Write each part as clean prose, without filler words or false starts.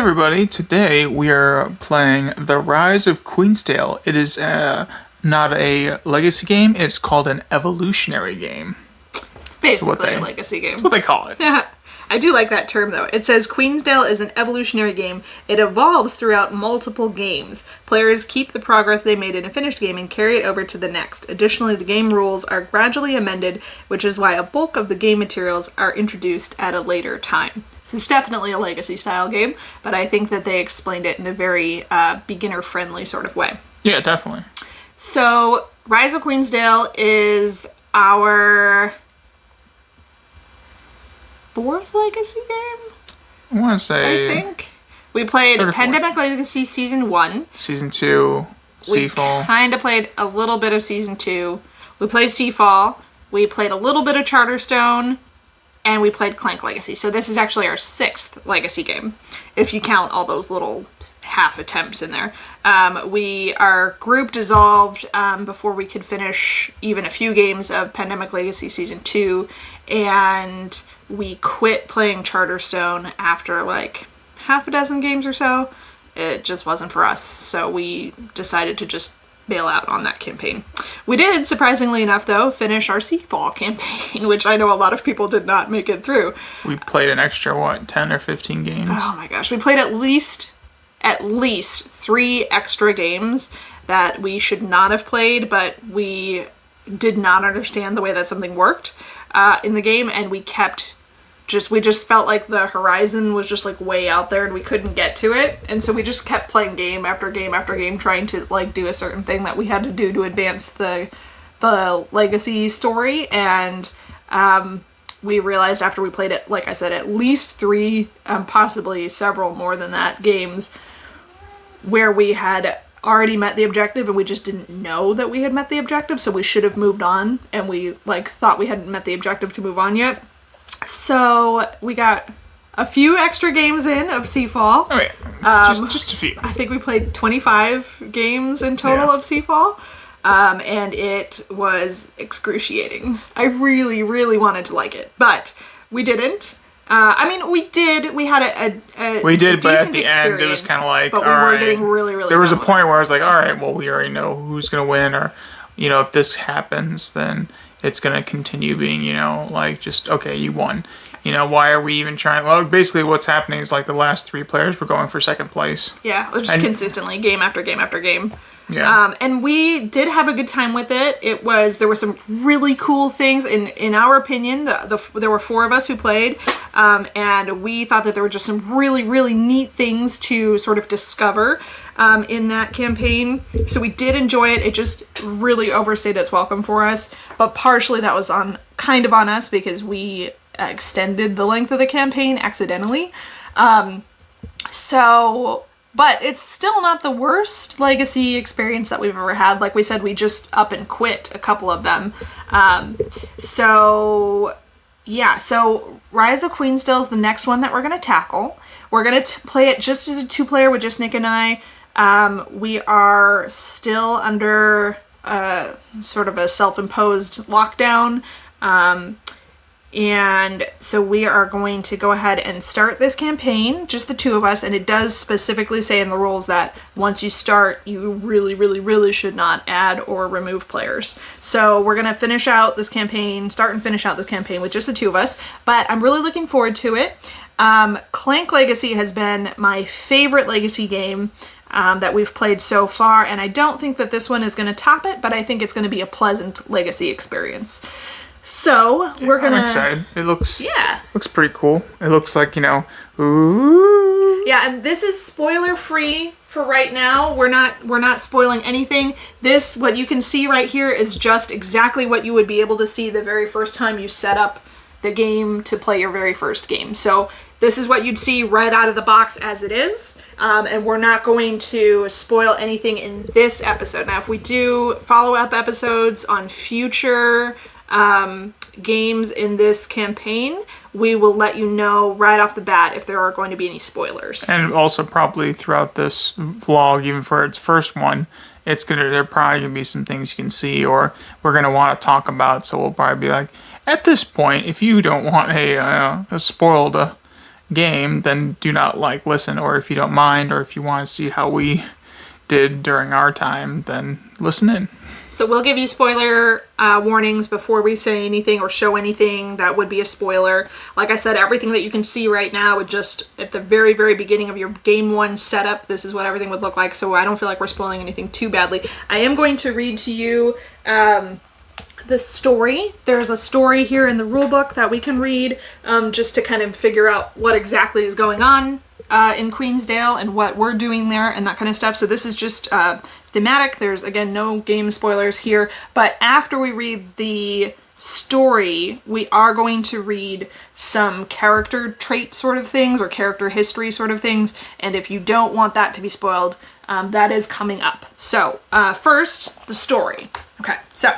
everybody. Today we are playing the Rise of Queensdale. It is not a legacy game, it's called an evolutionary game. It's basically a legacy game. That's what they call it. I do like that term, though. It says Queensdale is an evolutionary game. It evolves throughout multiple games. Players keep the progress they made in a finished game and carry it over to the next. Additionally, the game rules are gradually amended, which is why a bulk of the game materials are introduced at a later time. So it's definitely a legacy-style game, but I think that they explained it in a very beginner-friendly sort of way. Yeah, definitely. So, Rise of Queensdale is our fourth legacy game? I want to say... I think. We played Pandemic fourth. Legacy Season 1. Season 2, Seafall. We kind of played a little bit of Season 2. We played Seafall. We played a little bit of Charterstone. And we played Clank Legacy. So this is actually our sixth legacy game, if you count all those little half attempts in there. Our group dissolved before we could finish even a few games of Pandemic Legacy Season 2, and we quit playing Charterstone after like half a dozen games or so. It just wasn't for us, so we decided to just bail out on that campaign. We did, surprisingly enough, though, finish our Seafall campaign, which I know a lot of people did not make it through. We played an extra, 10 or 15 games? Oh my gosh, we played at least 3 extra games that we should not have played, but we did not understand the way that something worked in the game, and we just felt like the horizon was just like way out there and we couldn't get to it, and so we just kept playing game after game after game trying to like do a certain thing that we had to do to advance the legacy story, and we realized after we played it, like I said, at least 3, possibly several more than that, games where we had already met the objective and we just didn't know that we had met the objective, so we should have moved on, and we like thought we hadn't met the objective to move on yet. So we got a few extra games in of Seafall. Oh yeah, just a few. I think we played 25 games in total of Seafall, and it was excruciating. I really, really wanted to like it, but we didn't. We did. We had a we did, but at the end it was kind of like, but we were getting really, really. There was a point where I was like, all right, well, we already know who's gonna win, or if this happens, then it's going to continue being, just, okay, you won. Why are we even trying? Well, basically what's happening is like the last 3 players were going for second place. Yeah, just consistently, game after game after game. Yeah. And we did have a good time with it. There were some really cool things, in our opinion. There were 4 of us who played, and we thought that there were just some really, really neat things to sort of discover in that campaign. So we did enjoy it. It just really overstayed its welcome for us. But partially that was kind of on us because we extended the length of the campaign accidentally. But it's still not the worst legacy experience that we've ever had. Like we said, we just up and quit a couple of them. So Rise of Queensdale is the next one that we're going to tackle. We're going to play it just as a 2-player with just Nick and I. We are still under sort of a self-imposed lockdown. And so we are going to go ahead and start this campaign, just the 2 of us, and it does specifically say in the rules that once you start, you really, really, really should not add or remove players. So we're going to start and finish out this campaign with just the 2 of us, but I'm really looking forward to it. Clank Legacy has been my favorite legacy game that we've played so far, and I don't think that this one is going to top it, but I think it's going to be a pleasant legacy experience. So we're gonna. I'm excited. It looks pretty cool. It looks like ooh. Yeah, and this is spoiler free for right now. We're not spoiling anything. What you can see right here is just exactly what you would be able to see the very first time you set up the game to play your very first game. So this is what you'd see right out of the box as it is, and we're not going to spoil anything in this episode. Now, if we do follow-up episodes on future games in this campaign, we will let you know right off the bat if there are going to be any spoilers. And also probably throughout this vlog, even for its first one, there probably gonna be some things you can see or we're gonna want to talk about. So we'll probably be like, at this point, if you don't want a spoiled game, then do not listen. Or if you don't mind, or if you want to see how we did during our time, then listen in. So we'll give you spoiler warnings before we say anything or show anything that would be a spoiler. Like I said, everything that you can see right now would just, at the very, very beginning of your game one setup, this is what everything would look like. So I don't feel like we're spoiling anything too badly. I am going to read to you the story. There's a story here in the rule book that we can read just to kind of figure out what exactly is going on in Queensdale and what we're doing there and that kind of stuff. So this is just thematic. There's, again, no game spoilers here. But after we read the story, we are going to read some character trait sort of things or character history sort of things. And if you don't want that to be spoiled, that is coming up. So first, the story. Okay, so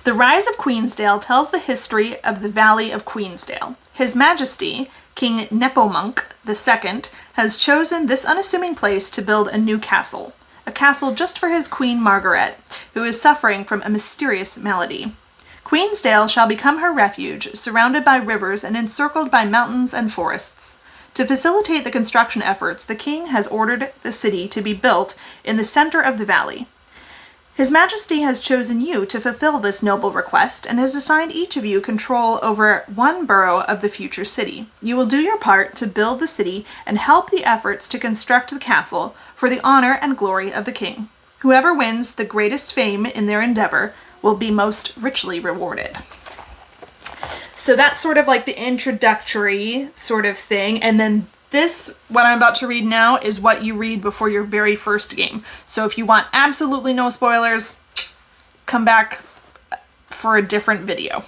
The Rise of Queensdale tells the history of the Valley of Queensdale. His Majesty, King Nepomuk II, has chosen this unassuming place to build a new castle. A castle just for his Queen Margaret, who is suffering from a mysterious malady. Queensdale shall become her refuge, surrounded by rivers and encircled by mountains and forests. To facilitate the construction efforts, the king has ordered the city to be built in the center of the valley. His Majesty has chosen you to fulfill this noble request and has assigned each of you control over one borough of the future city. You will do your part to build the city and help the efforts to construct the castle for the honor and glory of the king. Whoever wins the greatest fame in their endeavor will be most richly rewarded. So that's sort of like the introductory sort of thing. And then this, what I'm about to read now, is what you read before your very first game. So if you want absolutely no spoilers, come back for a different video.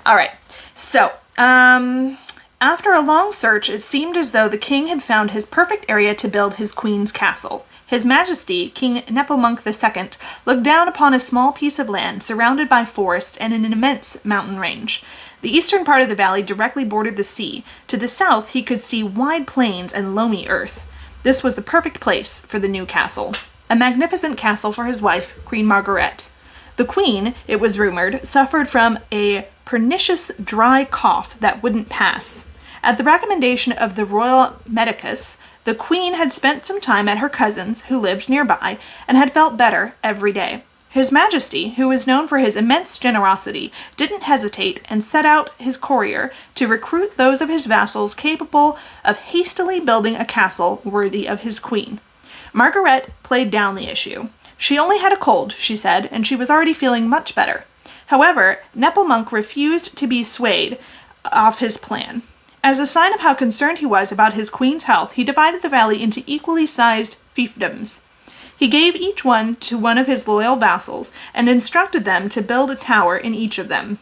All right. So, after a long search, it seemed as though the king had found his perfect area to build his queen's castle. His Majesty, King Nepomuk II, looked down upon a small piece of land surrounded by forest and an immense mountain range. The eastern part of the valley directly bordered the sea. To the south, he could see wide plains and loamy earth. This was the perfect place for the new castle. A magnificent castle for his wife, Queen Margaret. The queen, it was rumored, suffered from a pernicious dry cough that wouldn't pass. At the recommendation of the royal medicus, the queen had spent some time at her cousin's, who lived nearby, and had felt better every day. His Majesty, who was known for his immense generosity, didn't hesitate and set out his courier to recruit those of his vassals capable of hastily building a castle worthy of his queen. Margaret played down the issue. She only had a cold, she said, and she was already feeling much better. However, Nepomuk refused to be swayed off his plan. As a sign of how concerned he was about his queen's health, he divided the valley into equally sized fiefdoms. He gave each one to one of his loyal vassals and instructed them to build a tower in each of them.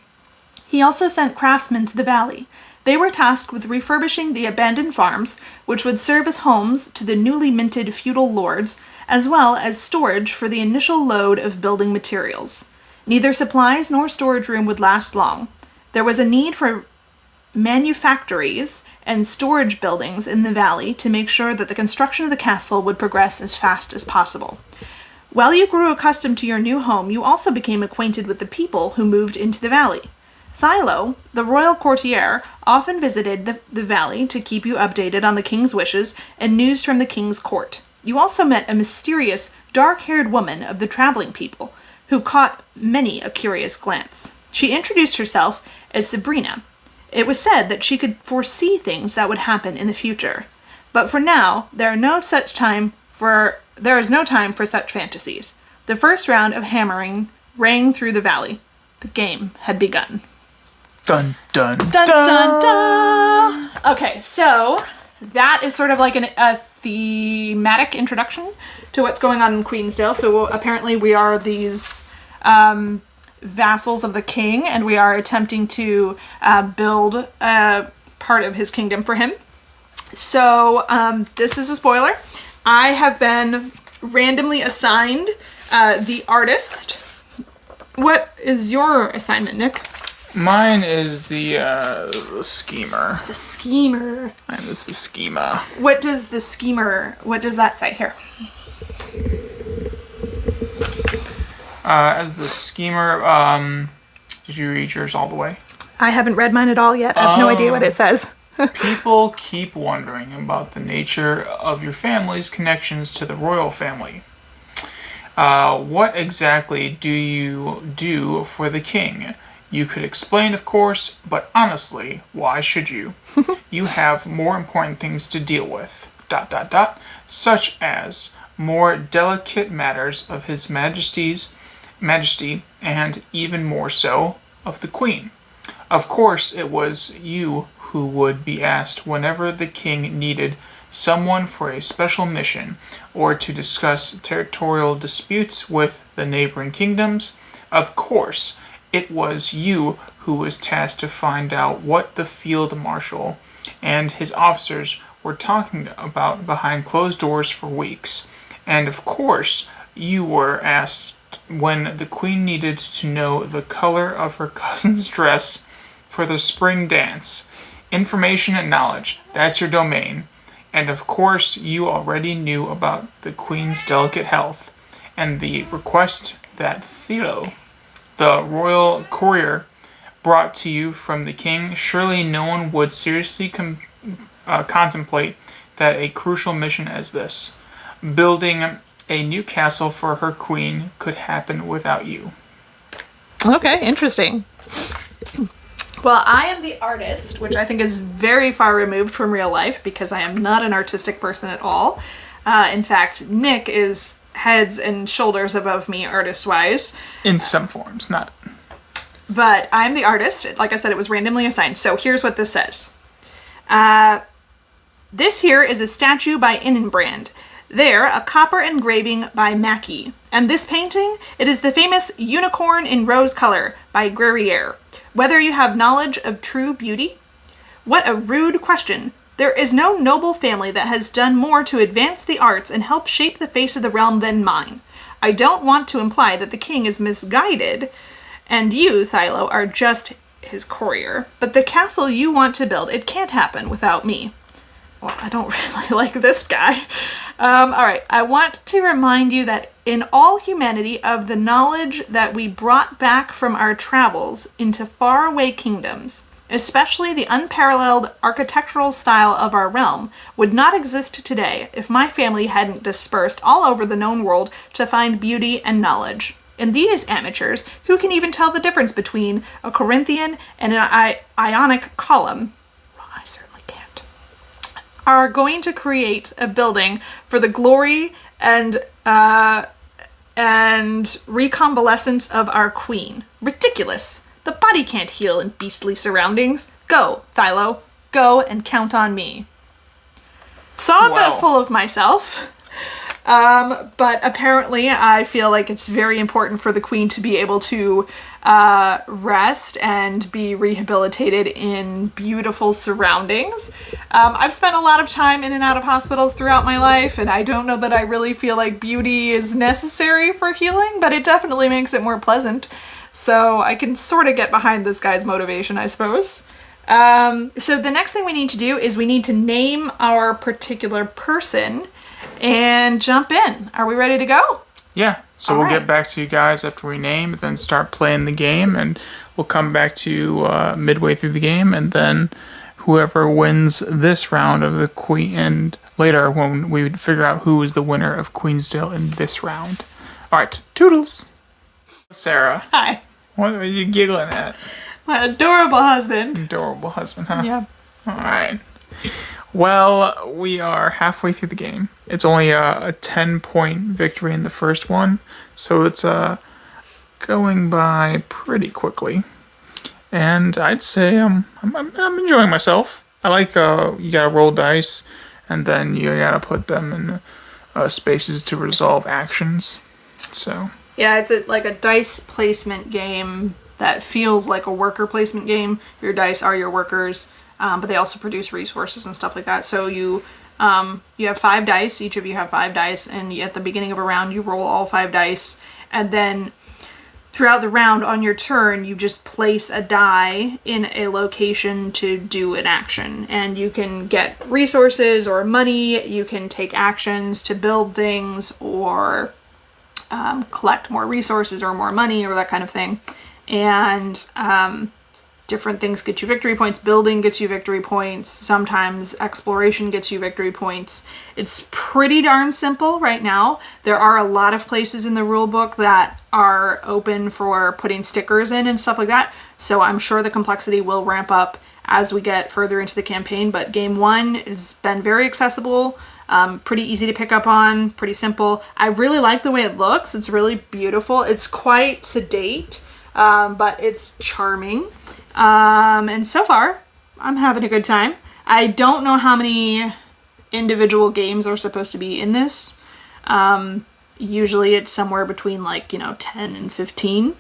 He also sent craftsmen to the valley. They were tasked with refurbishing the abandoned farms, which would serve as homes to the newly minted feudal lords, as well as storage for the initial load of building materials. Neither supplies nor storage room would last long. There was a need for manufactories and storage buildings in the valley to make sure that the construction of the castle would progress as fast as possible. While you grew accustomed to your new home, you also became acquainted with the people who moved into the valley. Thilo, the royal courtier, often visited the valley to keep you updated on the king's wishes and news from the king's court. You also met a mysterious, dark-haired woman of the traveling people, who caught many a curious glance. She introduced herself as Sabrina. It was said that she could foresee things that would happen in the future. But for now, there is no time for such fantasies. The first round of hammering rang through the valley. The game had begun. Dun, dun, Dun, dun, dun! Okay, so that is sort of like a thematic introduction to what's going on in Queensdale. So apparently we are these vassals of the king, and we are attempting to build a part of his kingdom for him. So this is a spoiler. I have been randomly assigned the artist. What is your assignment, Nick? Mine is the schemer. The schemer. Mine is the schema. What does that say here? As the schemer, did you read yours all the way? I haven't read mine at all yet. I have no idea what it says. People keep wondering about the nature of your family's connections to the royal family. What exactly do you do for the king? You could explain, of course, but honestly, why should you? You have more important things to deal with. Dot dot dot. Such as more delicate matters of His Majesty, and even more so of the Queen. Of course, it was you who would be asked whenever the king needed someone for a special mission or to discuss territorial disputes with the neighboring kingdoms. Of course, it was you who was tasked to find out what the field marshal and his officers were talking about behind closed doors for weeks. And of course, you were asked when the queen needed to know the color of her cousin's dress for the spring dance. Information and knowledge, that's your domain. And of course, you already knew about the queen's delicate health and the request that Theo, the royal courier, brought to you from the king. Surely no one would seriously contemplate that a crucial mission as this, building a new castle for her queen, could happen without you. Okay, interesting. Well, I am the artist, which I think is very far removed from real life because I am not an artistic person at all. In fact, Nick is heads and shoulders above me artist-wise. In some forms, not. But I'm the artist. Like I said, it was randomly assigned. So here's what this says. This here is a statue by Innenbrand. There, a copper engraving by Mackie. And this painting, it is the famous Unicorn in Rose Color by Guerriere. Whether you have knowledge of true beauty? What a rude question. There is no noble family that has done more to advance the arts and help shape the face of the realm than mine. I don't want to imply that the king is misguided, and you, Thilo, are just his courier. But the castle you want to build, it can't happen without me. Well, I don't really like this guy. All right, I want to remind you that in all humanity of the knowledge that we brought back from our travels into faraway kingdoms, especially the unparalleled architectural style of our realm, would not exist today if my family hadn't dispersed all over the known world to find beauty and knowledge. And these amateurs, who can even tell the difference between a Corinthian and an Ionic column, I certainly can't, are going to create a building for the glory and reconvalescence of our queen. Ridiculous. The body can't heal in beastly surroundings. Go, Thilo. Go and count on me. So I'm a bit full of myself. But apparently I feel like it's very important for the queen to be able to rest and be rehabilitated in beautiful surroundings. I've spent a lot of time in and out of hospitals throughout my life, and I don't know that I really feel like beauty is necessary for healing, but it definitely makes it more pleasant. So I can sort of get behind this guy's motivation, I suppose. So the next thing we need to do is we need to name our particular person and jump in. Are we ready to go? Yeah, so we'll get back to you guys after we name, and then start playing the game, and we'll come back to you midway through the game, and then whoever wins this round of the Queen, and later when we would figure out who is the winner of Queensdale in this round. All right, toodles. Sarah. Hi. What are you giggling at? My adorable husband. Adorable husband, huh? Yeah. All right. Well, we are halfway through the game. It's only a 10-point victory in the first one, so it's going by pretty quickly. And I'd say I'm enjoying myself. I like you gotta roll dice, and then you gotta put them in spaces to resolve actions. So yeah, it's like a dice placement game that feels like a worker placement game. Your dice are your workers. But they also produce resources and stuff like that. So you have 5 dice. Each of you have 5 dice, and at the beginning of a round, you roll all 5 dice, and then throughout the round, on your turn, you just place a die in a location to do an action, and you can get resources or money. You can take actions to build things or collect more resources or more money or that kind of thing, and different things get you victory points. Building gets you victory points. Sometimes exploration gets you victory points. It's pretty darn simple right now. There are a lot of places in the rule book that are open for putting stickers in and stuff like that. So I'm sure the complexity will ramp up as we get further into the campaign. But game 1 has been very accessible, pretty easy to pick up on, pretty simple. I really like the way it looks. It's really beautiful. It's quite sedate, but it's charming. And so far, I'm having a good time. I don't know how many individual games are supposed to be in this. Usually it's somewhere between 10 and 15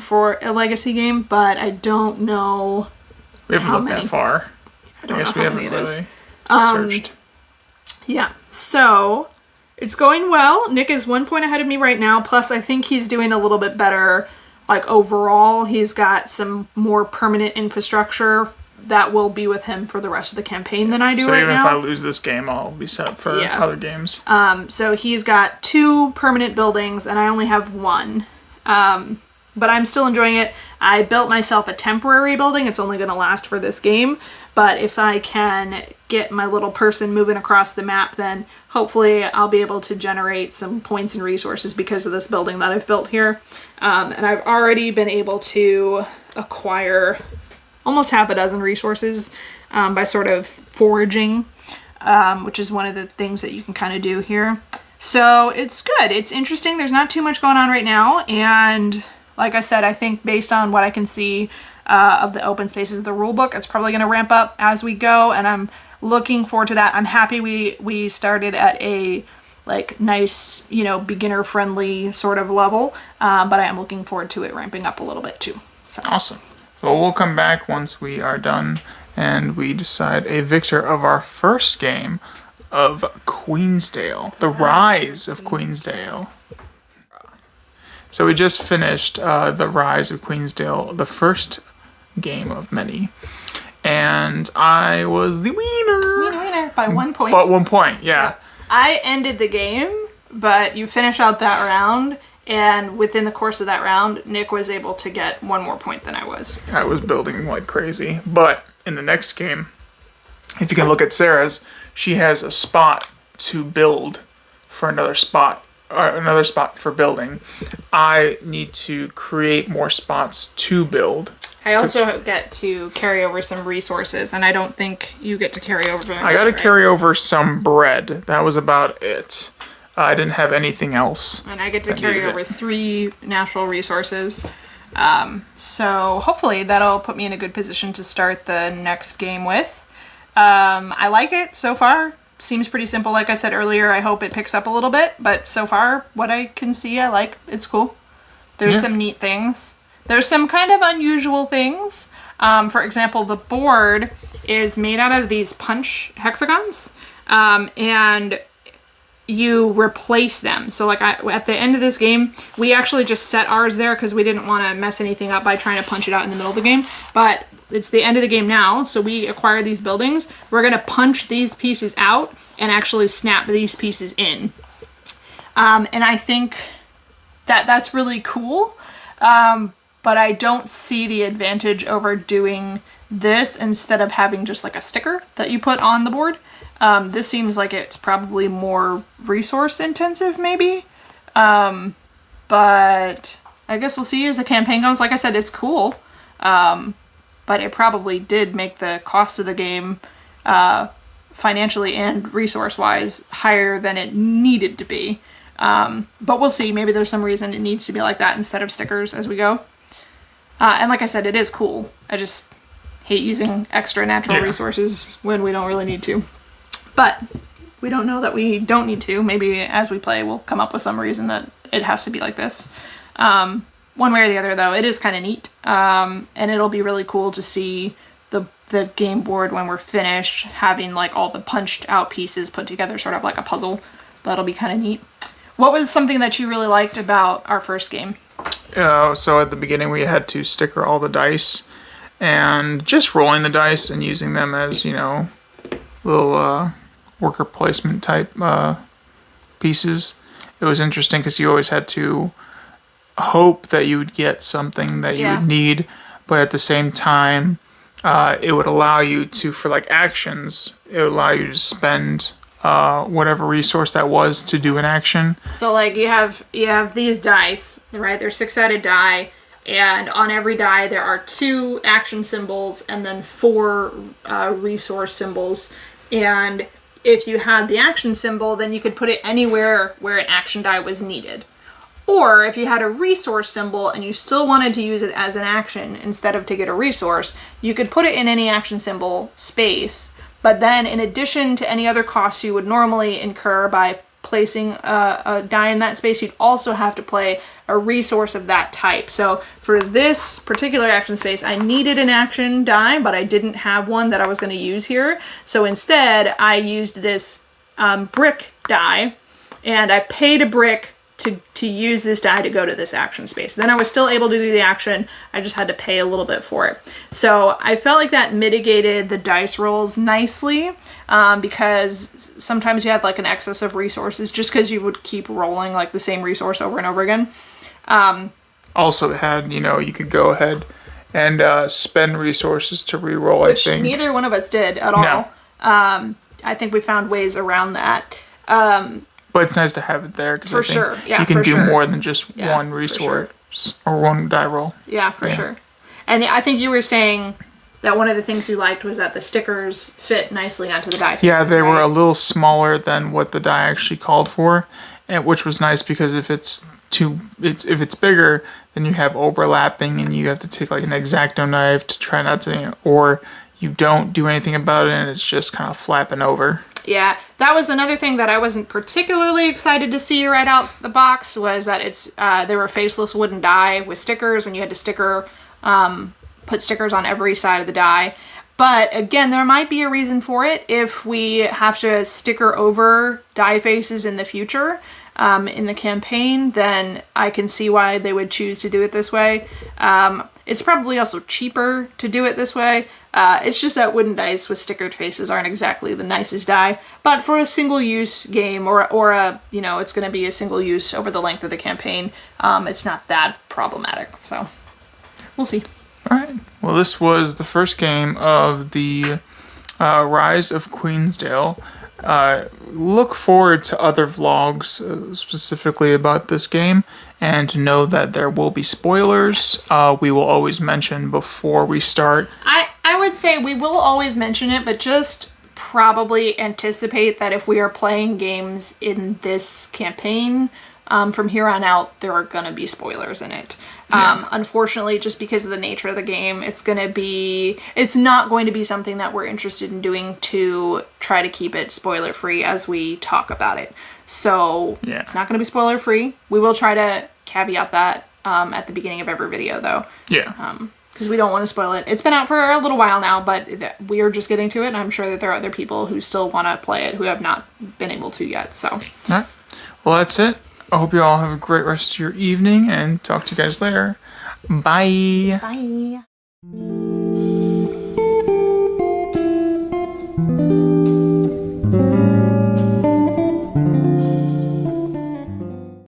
for a legacy game, but I don't know. We haven't looked that far. I don't guess know we how many haven't it is. really searched. Yeah, so it's going well. Nick is 1 point ahead of me right now, plus I think he's doing a little bit better. Overall, he's got some more permanent infrastructure that will be with him for the rest of the campaign than I do right now. So even if I lose this game, I'll be set up for other games. So he's got 2 permanent buildings, and I only have 1. But I'm still enjoying it. I built myself a temporary building. It's only going to last for this game. But if I can get my little person moving across the map, then hopefully I'll be able to generate some points and resources because of this building that I've built here. And I've already been able to acquire almost half a dozen resources by sort of foraging, which is one of the things that you can kind of do here. So it's good. It's interesting. There's not too much going on right now. And like I said, I think based on what I can see of the open spaces of the rulebook, it's probably going to ramp up as we go. And I'm looking forward to that. I'm happy we started at a nice, beginner friendly sort of level. But I am looking forward to it ramping up a little bit too. So. Awesome. Well, we'll come back once we are done and we decide a victor of our first game of Queensdale, the Rise of Queensdale. So we just finished the Rise of Queensdale, the first game of many, and I was the winner By 1 point. But 1 point, yeah. I ended the game, but you finish out that round, and within the course of that round, Nick was able to get 1 more point than I was. I was building like crazy, but in the next game, if you can look at Sarah's, she has a spot to build for another spot for building. I need to create more spots to build. I also get to carry over some resources, and I don't think you get to carry over. I got to carry over some bread. That was about it. I didn't have anything else. And I get to carry over 3 natural resources. So hopefully that'll put me in a good position to start the next game with. I like it so far. Seems pretty simple. Like I said earlier, I hope it picks up a little bit. But so far, what I can see, I like. It's cool. There's some neat things. There's some kind of unusual things. For example, the board is made out of these punch hexagons. And you replace them. So at the end of this game, we actually just set ours there because we didn't want to mess anything up by trying to punch it out in the middle of the game. But it's the end of the game now, so we acquire these buildings. We're going to punch these pieces out and actually snap these pieces in. And I think that that's really cool. But I don't see the advantage over doing this instead of having just a sticker that you put on the board. This seems like it's probably more resource intensive, maybe. But I guess we'll see as the campaign goes. Like I said, it's cool. But it probably did make the cost of the game financially and resource-wise higher than it needed to be. But we'll see. Maybe there's some reason it needs to be like that instead of stickers as we go. And like I said, it is cool. I just hate using extra natural resources when we don't really need to. But we don't know that we don't need to. Maybe as we play, we'll come up with some reason that it has to be like this. One way or the other, though, it is kind of neat. And it'll be really cool to see the game board when we're finished, having all the punched out pieces put together, sort of like a puzzle. That'll be kind of neat. What was something that you really liked about our first game? So at the beginning, we had to sticker all the dice, and just rolling the dice and using them as, little worker placement type pieces. It was interesting because you always had to hope that you would get something that you would need, but at the same time, it would allow you to, for like actions, it would allow you to spend whatever resource that was to do an action. So like you have these dice, right? They're 6-sided die, and on every die there are 2 action symbols and then 4 resource symbols. And if you had the action symbol, then you could put it anywhere where an action die was needed. Or if you had a resource symbol and you still wanted to use it as an action instead of to get a resource, you could put it in any action symbol space. But then in addition to any other costs you would normally incur by placing a die in that space, you'd also have to play a resource of that type. So for this particular action space, I needed an action die, but I didn't have one that I was going to use here. So instead, I used this brick die, and I paid a brick to use this die to go to this action space. Then I was still able to do the action, I just had to pay a little bit for it. So I felt like that mitigated the dice rolls nicely, because sometimes you had like an excess of resources just because you would keep rolling like the same resource over and over again. Also, it had, you could go ahead and spend resources to reroll, Which I think. neither one of us did at all. No. I think we found ways around that. But it's nice to have it there because For sure. Yeah, you can for do sure. more than just Yeah, one for resource or one die roll. Yeah, for sure. And I think you were saying that one of the things you liked was that the stickers fit nicely onto the die faces, Yeah, they were right? a little smaller than what the die actually called for, and which was nice because if it's bigger, then you have overlapping and you have to take like an X-Acto knife to try not to, or you don't do anything about it and it's just kind of flapping over. Yeah, that was another thing that I wasn't particularly excited to see right out the box, was that they were faceless wooden die with stickers, and you had to put stickers on every side of the die. But again, there might be a reason for it if we have to sticker over die faces in the future in the campaign. Then I can see why they would choose to do it this way. It's probably also cheaper to do it this way. It's just that wooden dice with stickered faces aren't exactly the nicest die. But for a single-use game, or it's going to be a single use over the length of the campaign, it's not that problematic. So we'll see. All right. Well, this was the first game of the Rise of Queensdale. Look forward to other vlogs specifically about this game, and to know that there will be spoilers. We will always mention before we start. I would say we will always mention it, but just probably anticipate that if we are playing games in this campaign, from here on out, there are going to be spoilers in it. Unfortunately, just because of the nature of the game, it's not going to be something that we're interested in doing to try to keep it spoiler free as we talk about it. So It's not going to be spoiler free. We will try to caveat that at the beginning of every video, though. Yeah. Because we don't want to spoil it. It's been out for a little while now, but we are just getting to it, and I'm sure that there are other people who still want to play it who have not been able to yet. So. All right. Well, that's it. I hope you all have a great rest of your evening, and talk to you guys later. Bye. Bye.